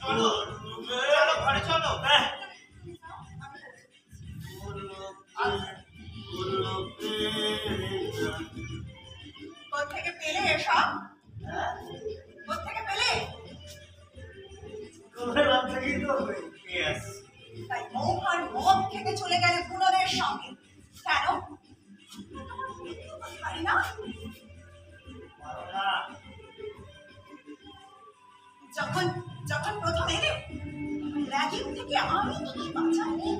চলো চলো ঘরে চলো। কোত্থেকে পেলে এসব? কোত্থেকে পেলে? তাই মৌহার মদ খেতে চলে গেলে বুড়োদের সঙ্গে কেন? না যখন যখন প্রথম এলে র্যাগিং থেকে আমি কি বাঁচাইনি?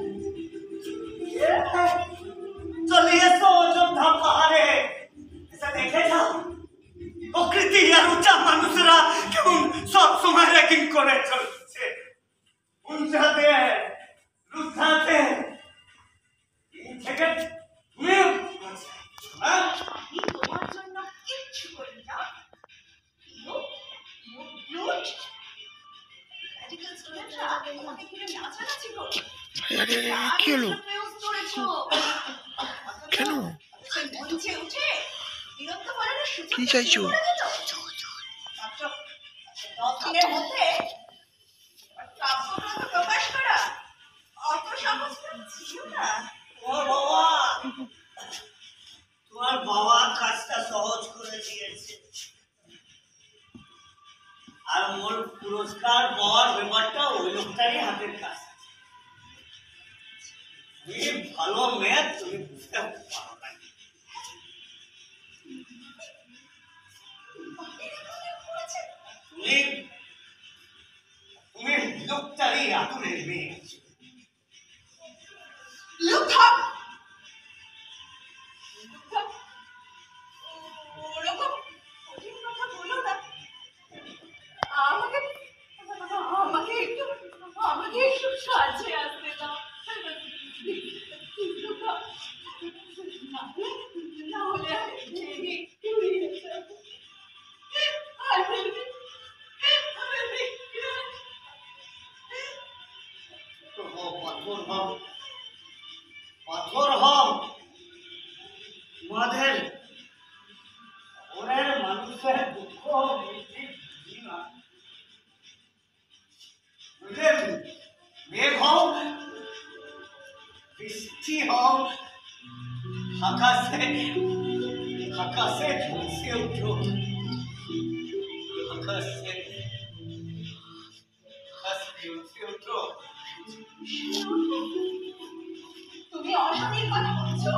চলে এসো অযোধ্যা পাহাড়ে, এসে দেখে যাও প্রকৃতি আর উঁচা মানুষরা কেমন সব সময় র্যাগিং করে চলছে। উঞ্চাতে রুদ্ধাতে থেকে তুমি তোমার জন্য কিচ্ছু করি না। কি হলো? কেন? কি চাইছো? প্রকাশ করা অত সহজ ছিল না। তোমার বাবা কাজটা সহজ করে দিয়েছে, আর মোর পুরস্কার পাওয়ার ব্যাপারটা ওই লোকটারই হাতের কাজ। তুমি ভালো মেয়ে, তুমি বুঝতে পারো না। তুমি লোকটারই আতুরের মেয়ে। আমাকে একটু সাহায্যে আসতে দাও। না হলে আমি পাথর হও তোমাদের ওরের মানুষের দুঃখ মেঘ হও, বৃষ্টি হও, আকাশে আকাশে ঝলসে উঠো, আকাশে ঝলসে উঠো। তুমি অশান্তির কথা বলছো?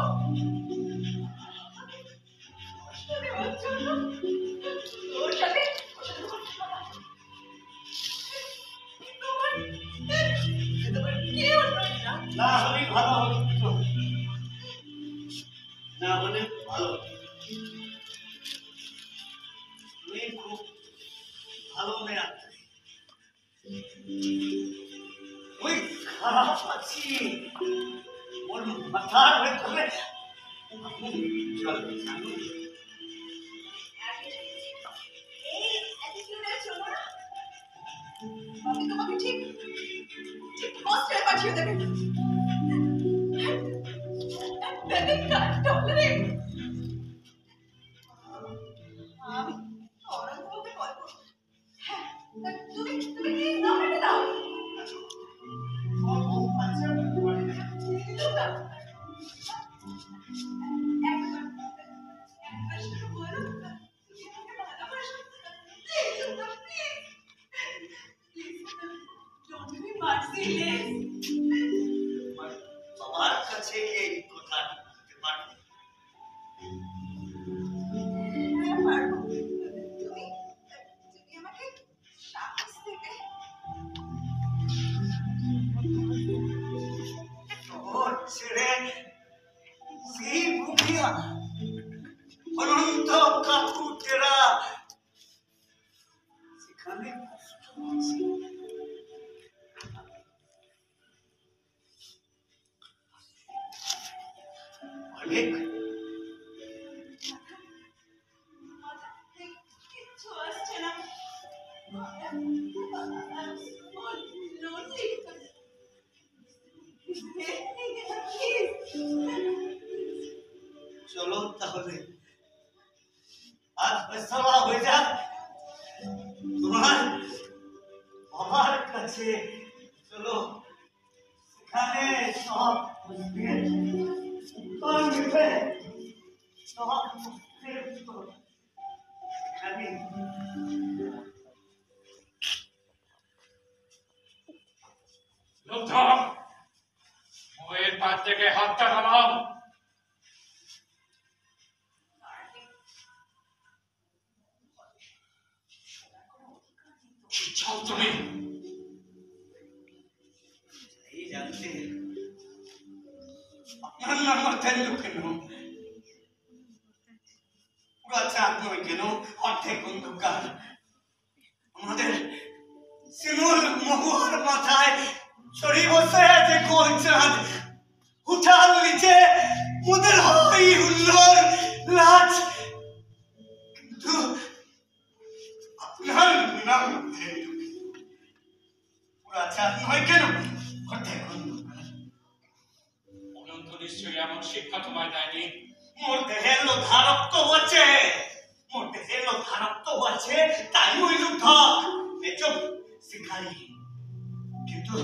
তোর সাথে না হলে ভালো হবে, না হলে ভালো। তুমি খুব ভালো মেয়ে, ওই খারাপ আছি ওর মাথার ভেতরে তোমাকে ঠিক ঠিক হস্টেল পাঠিয়ে দেবে। আমি অরণ্যকে কল করব। হ্যাঁ, তুমি তুমি প্লিজ নাম্বারটা দাও। বাবার কাছে এই কথা বলতে পারবে? তুমি আমাকে সাহস দেবে? তোর ছেড়ে সেই বুঝিয়া অনন্ত কাকুটেরা সেখানে অনেক কিচ্ছু আসছে না। চলো তাহলে আজ ফেসলা হয়ে যাক। তোমার বাবার কাছে চলো, সেখানে সব প্রশ্নের উত্তর মিলবে, সব প্রশ্নের উত্তর সেখানে। বইয়ের পাশ থেকে হাতটা নামাও। কি চাও তুমি? এই জানতে আপনার নাম মাথায় কেন? পুরা চাঁদ নয় কেন, অর্ধেক অন্ধকার। আমাদের শিমুল মহুয়ার মাথায় চড়ি বসে আছে গোল চাঁদ, উঠাল নিচে মুদের হয় হুল্লোর লাজ, কিন্তু আপনার নাম পুরা চাঁদ নয় কেন, অর্ধেক অন্ধকার। অনন্ত নিশ্চয়ই এমন শিক্ষা তোমায় দেয়নি। মোর দেহের লোধা রক্ত হচ্ছে, মোর দেহের লোধা রক্ত হচ্ছে, তাই ওই যুদ্ধ এসব শিখাই। কিন্তু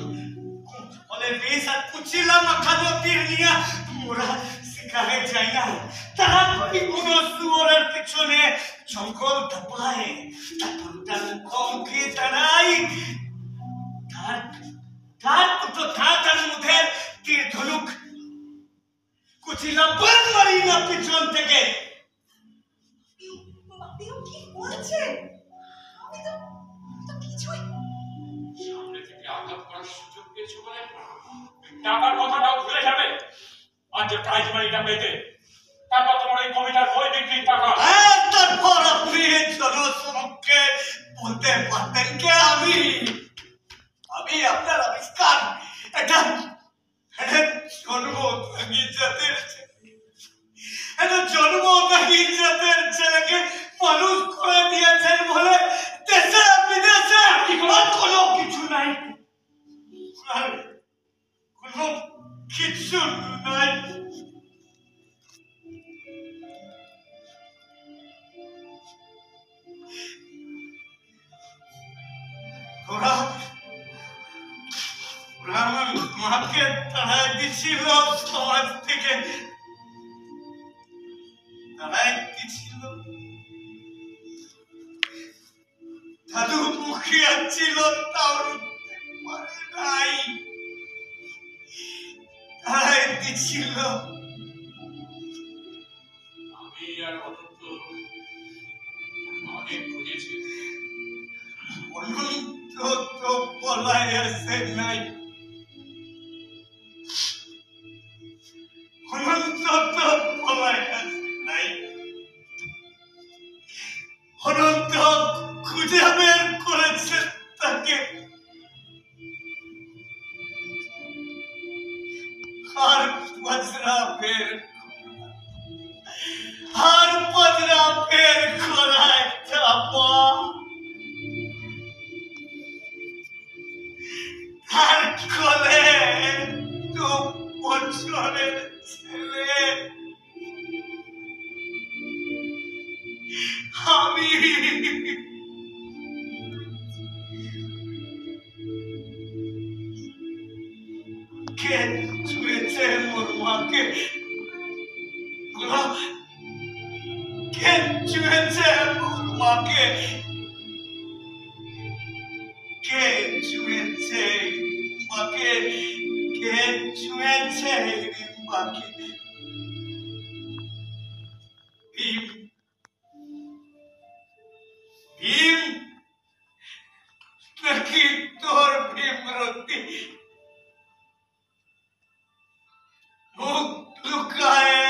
ফলে বেশ আর কুচিলা মাথা তীর নিয়া মোরা শিখারে যাই না। তারা কই কোন শুয়োরের পিছনে জঙ্গল ধাপায়, তারপর তার মুখোমুখি তারাই তার দুটো তার মধ্যে তীর ধনুক কুচিলা বন মারি না পিছন থেকে। পিউ কি বলছে? আমি তো কিছুই। সামনে থেকে আঘাত করার সুযোগ পেয়েছো বলে টাকার কথাটাও ভুলে যাবে। আজ যে প্রাইজ মানিটা পেতে, তারপর তোমার এই কবিতার বই বিক্রির টাকা। তারপর আপনি জনসমক্ষে বলতে পারতেন কে আমি আপনার আবিষ্কার, এটা জন্মদাগী জাতের ছেলেকে মানুষ করে দিয়েছেন বলে দেশে বিদেশে আর কোনো কিছু নাই, আর কোনো কিছু নাই। ওরা আমার মাকে তাড়াই দিছিল সমাজ থেকে, তাড়াই দিছিল। দাদু মুখিয়া ছিল, তাও পারে নাই, তাড়াই দিছিল। আমি আর অনন্ত অনেক খুঁজেছি। অনন্ত তো পলাই আসে নাই, অনন্ত তো পলাই আসে নাই, অনন্ত খুঁজে বের করেছে তাকে। আর পজরা বের করায় চাপা, আর কোলে 2 বছরের ছেলে। আমি কে ছুঁয়েছে মোর মাকে, কে ছুঁয়েছে মোর মাকে, কে ছুঁয়েছে মাকে, কে ছুঁয়েছে মাকে। ভীম ভীম নাকি তোর ভীমরতি মুখ লুকায়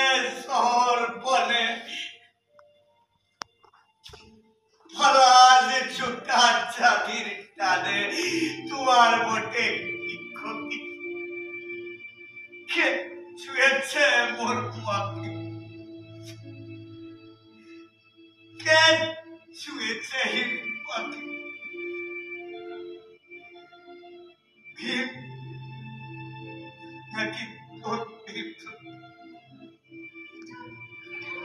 শহর বনে, ফরাজ ছোটা চাঁদির টানে তোমার বটে কি ক্ষতি। কে ছুঁয়েছে মোর মাকে, কে ছুঁয়েছে মাকে। ভীম নাকি তোর ভীমরতি?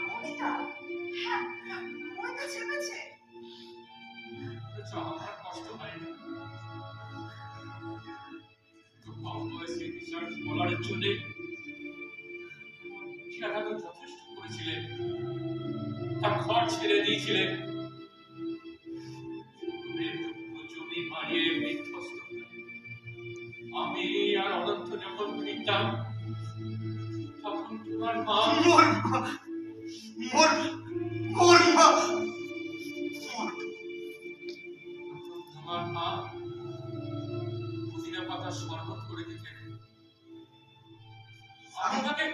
কবিতা, হ্যাঁ ওই তো চেপেছে। আমার কষ্ট হয়নি। রিসার্চ স্কলারের জন্য টাকা তো যথেষ্ট করেছিলেন, তার ঘর ছেড়ে দিয়েছিলেন, জমি মারিয়ে বিধ্বস্ত করে। আমি আর অনন্ত যখন ফিরতাম তখন তোমার মা মোর মা মোর মোর মা তোমার মা পুদিনা পাতা শরবত করে দিতেন। আপনাকে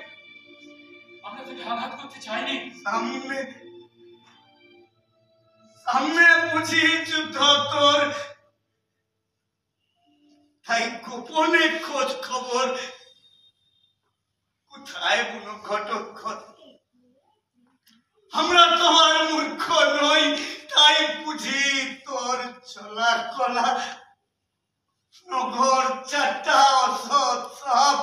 আঘাত করতে চাইনি। সামনে সামনে বুঝি যুদ্ধ তোর, তাই গোপনে খোঁজ খবর কোথায় বুনো ঘটক ঘর। আমরা তোমার মূর্খ নই, তাই বুঝি তোর চলা কলা নগর চারটা অসৎ সব,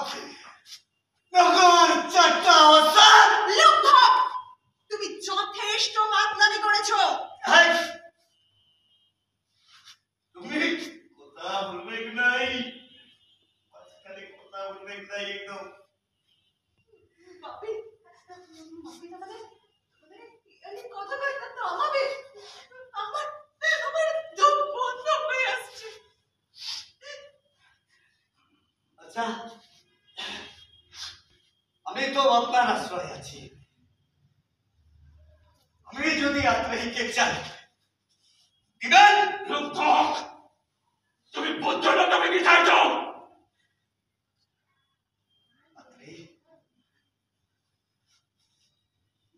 নগর চারটা অসৎ। লুব্ধক, তুমি যথেষ্ট মাতলামি করেছো। এই, তুমি কথা বলবে কি নাই? মাঝখানে কথা বলবে কি নাই একদম? বাপি, বাপি আমাদের এই কথা কইতে থামাবে। আমার দম বন্ধ হয়ে আসছে। আচ্ছা, আমি তো আপনার আশ্রয় আছি। আমি যদি আত্মহীকে চাই দিবেন? লুব্ধক, তুমি বুঝছো না তুমি কি চাইছো? আত্মহী,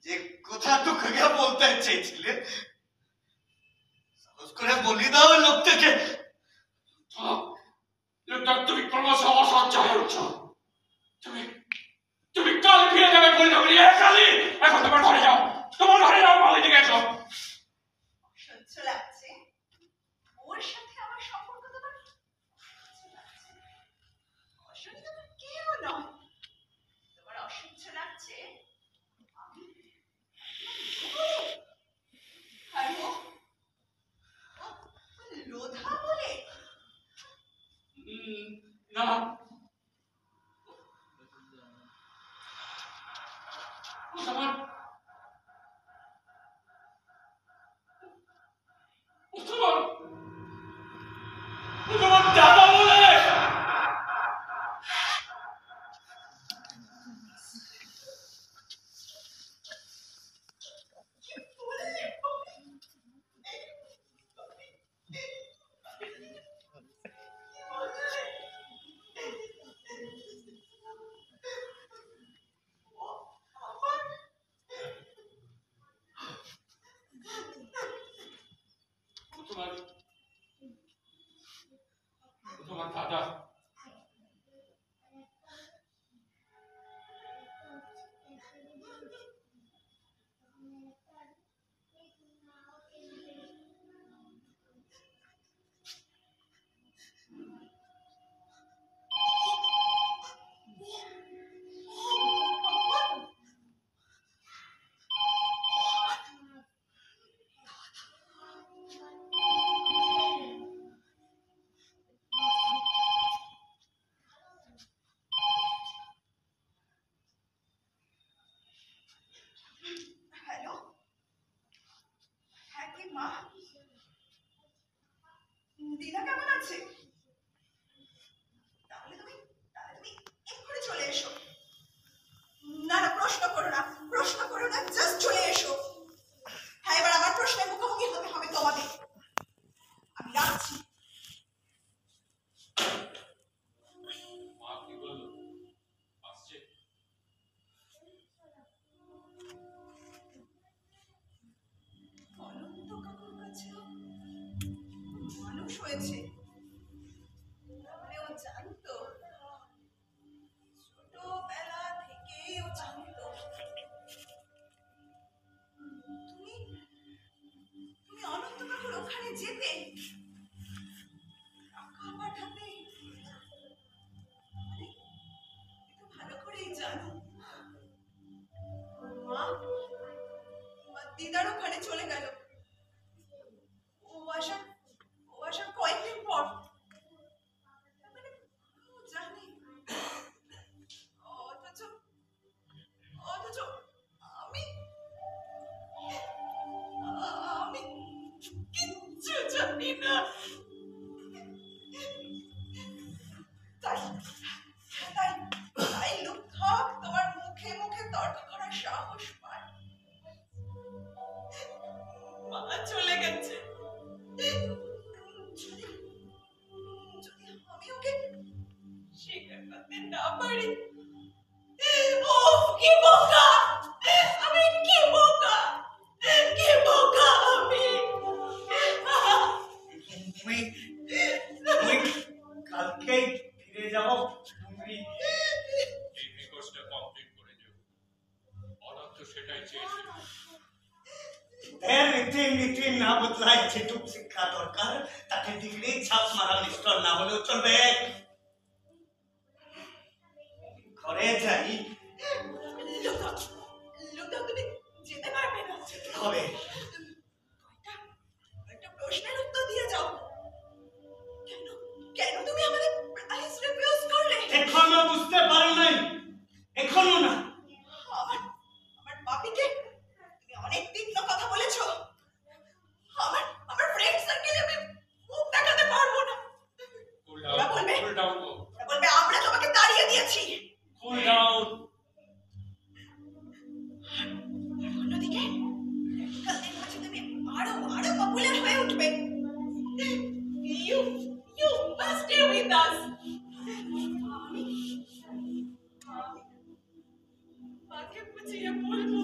যে কথা তোকে বলতে চেয়েছিলে সাহস করে বলি দাও লোকটাকে। লুব্ধক, তুমি ক্রমশ অসহ্য হয়ে উঠছো। তুমি কাল ফিরে যাবে বললে বলি কালি। এখন তোমার ঘরে যাও, তোমার ঘরে যাও, ভালো দিকে এসো। সহ্য লাগছে ওর সাথে আমার সম্পর্ক তোমার? অসহ্য লাগছে? অসহ্য তোমার কেউ নয়। তোমার অসহ্য লাগছে আমি। আর ও লোধা বলে? না, তোমার দাদা বলে। কি বললি বাপি? তোমার দাদা হ্যালো, হ্যাঁ কি মা? দিদা কেমন আছে? তাহলে তুমি এক্ষুনি চলে এসো। না না, প্রশ্ন করো না, জাস্ট চলে এসো। হ্যাঁ, এবার আমার প্রশ্নের মুখোমুখি হতে হবে তোমাদের। আমি রাখছি। মা কি বললো? আসছে? অনন্ত কাকুর কাছেও মানুষ হয়েছে। আমি কি বোকা আমি কি বোকা আমি তুমি কালকেই ফিরে যাও তুমি ডিগ্রি কোর্সটা কমপ্লিট করে দিও। অনন্ত সেটাই চেয়েছিল। নীতি না বদলায় যেটুক শিক্ষা দরকার তাকে ডিগ্রি ছাপ মারা নিষ্ঠর না হলেও চলবে। ঘরে যাই। লোকা তুমি যেতে পারবে না যেতে হবে। একটা প্রশ্নের উত্তর দিয়ে যাও। কেন তুমি আমাদের প্রাইজ রিফিউজ করলে? এখনো বুঝতে পারো নাই? এখনো না? আমার বাপিকে তুমি অনেক তীক্ষ্ণ কথা বলেছো। আমার ফ্রেন্ড সার্কেলে আমি মুখ দেখাতে পারবো না। ওরা বলবে আমরা তোমাকে তাড়িয়ে দিয়েছি। Cool down. অন্যদিকে কালকের মাঝে তুমি আরো পপুলার হয়ে উঠবে। You must stay with us. মাকে বুঝিয়ে বলবো।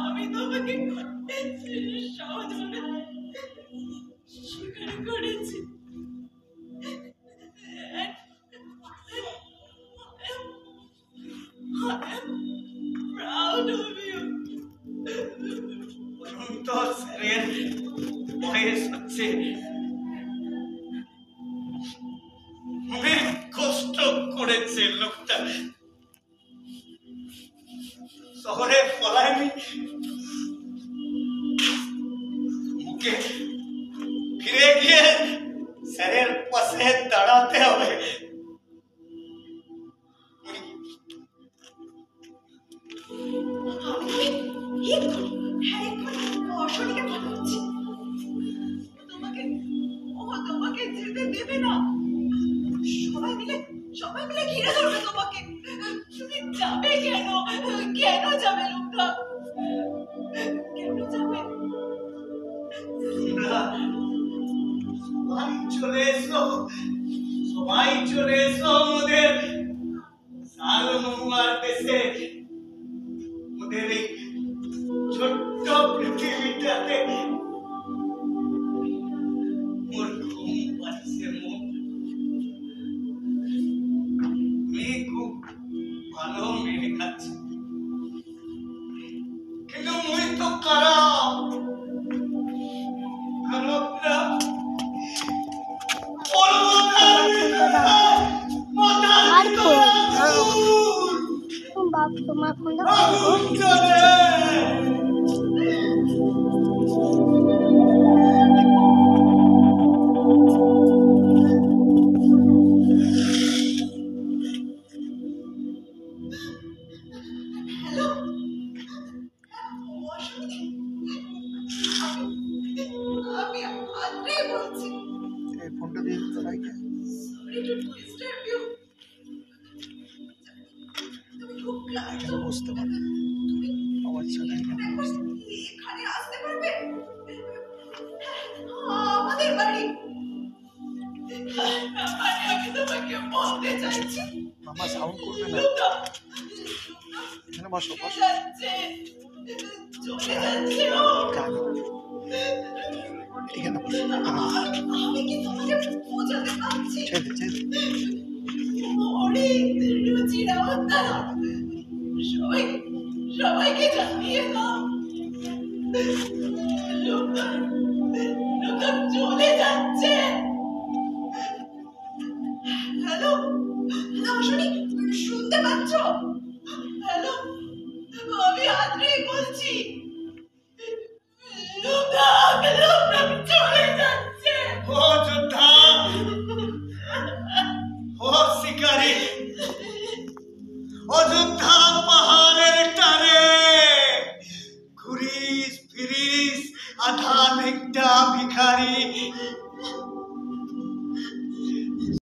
আমি তোমাকে সহজভাবে স্বীকার করেছি। I'm proud of you. অনন্ত স্যারের বয়স হচ্ছে অনেক কষ্ট করেছে লোকটা। শহরে পলায়নি, মুখে ফিরে গিয়ে স্যারের পাশে দাঁড়াতে হবে। তোমাকে যেতে দেবে না। সবাই মিলে ঘিরে ধরবে তোমাকে। তুমি যাবে কেন? কেন যাবে লোকটা? কেন যাবে? সবাই চলে এসো আমাদের সালমুয়ার দেশে, আমাদের এই ছোট্ট পৃথিবীটাতে। মোর ঘুম পাচ্ছে মন, মেয়ে খুব ভালো মেয়ে খাচ্ছে, কিন্তু মুই তো খারাপ না। বাপ তোমার ফোনটা ফোনটা দিয়ে দিতে লাগে। বুঝতে পারি আমার ছেলে এখানে আসতে পারবে? আমাদের বাড়ি। আমি তোমাকে বলতে চাইছি। মামা সাউন্ড করবে না। এখানে বসো বসো। চলে যাচ্ছে ও। এখানে বসো। আমি কি তোমাকে বোঝাতে পারছি? অনেক রুচিরা তারা সবাইকে জানিয়ে দাও। লোকটা চলে যাচ্ছে। হ্যালো শুনি, শুনতে পাচ্ছ? হ্যালো, আমি আদ্রে বলছি। লোকটা চলে যাচ্ছে। ও যোদ্ধা, ও শিকারী, অযোধ্যা পাহাড়ের টানে ঘুরিস ফিরিস আধা একটা ভিখারি।